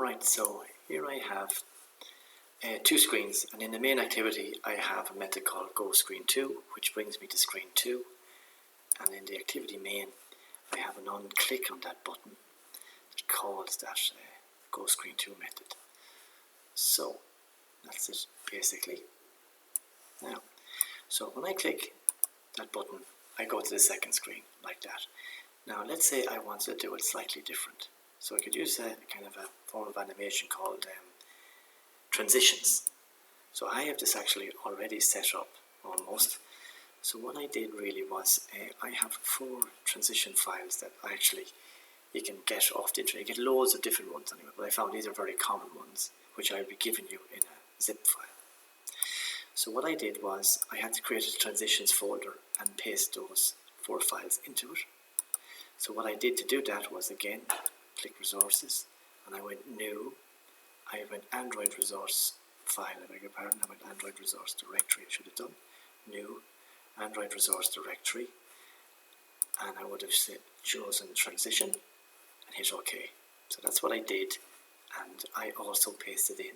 Right, so here I have two screens, and in the main activity I have a method called goScreen2, which brings me to screen 2, and in the activity main I have an on-click on that button that calls that goScreen2 method. So that's it basically. Now, so when I click that button I go to the second screen like that. Now let's say I want to do it slightly different. So I could use a kind of a form of animation called transitions. So I have this actually already set up almost. So what I did really was I have 4 transition files that actually you can get off the internet. You get loads of different ones anyway, but I found these are very common ones which I'll be giving you in a zip file. So what I did was I had to create a transitions folder and paste those 4 files into it. So what I did to do that was again click resources, and I went new. I went Android resource file, I beg your pardon, I went Android resource directory, I should have done. New, Android resource directory, and I would have chosen transition and hit OK. So that's what I did, and I also pasted in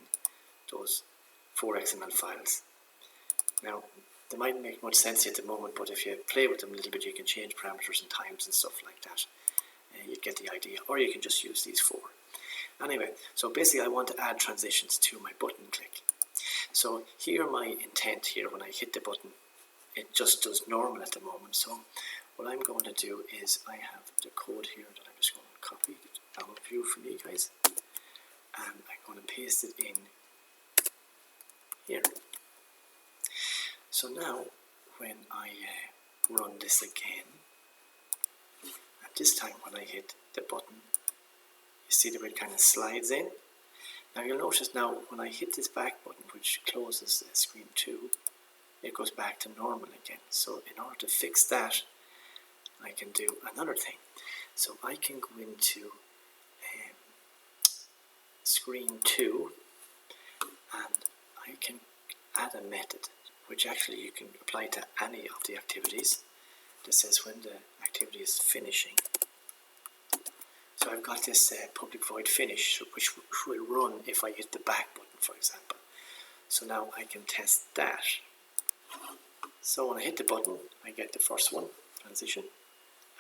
those 4 XML files. Now, they mightn't make much sense at the moment, but if you play with them a little bit, you can change parameters and times and stuff like that. You get the idea, or you can just use these 4. Anyway, so basically I want to add transitions to my button click. So here my intent here, when I hit the button, it just does normal at the moment. So what I'm going to do is I have the code here that I'm just going to copy down view for you guys, and I'm going to paste it in here. So now when I run this again, at this time when I hit the button, you see the way it kind of slides in. Now you'll notice now when I hit this back button, which closes screen 2, it goes back to normal again. So in order to fix that, I can do another thing. So I can go into screen 2 and I can add a method which actually you can apply to any of the activities that says when the activity is finishing. So I've got this public void finish, which will run if I hit the back button, for example. So now I can test that. So when I hit the button, I get the first one, transition,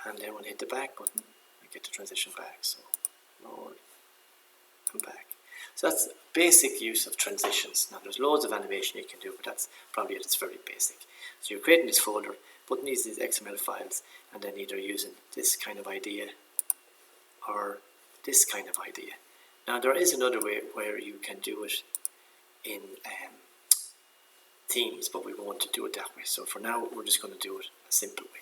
and then when I hit the back button, I get the transition back. So forward and back. So that's basic use of transitions. Now there's loads of animation you can do, but that's probably at its very basic. So you're creating this folder, putting these XML files, and then either using this kind of idea or this kind of idea. Now there is another way where you can do it in themes, but we won't do it that way. So for now we're just going to do it a simple way.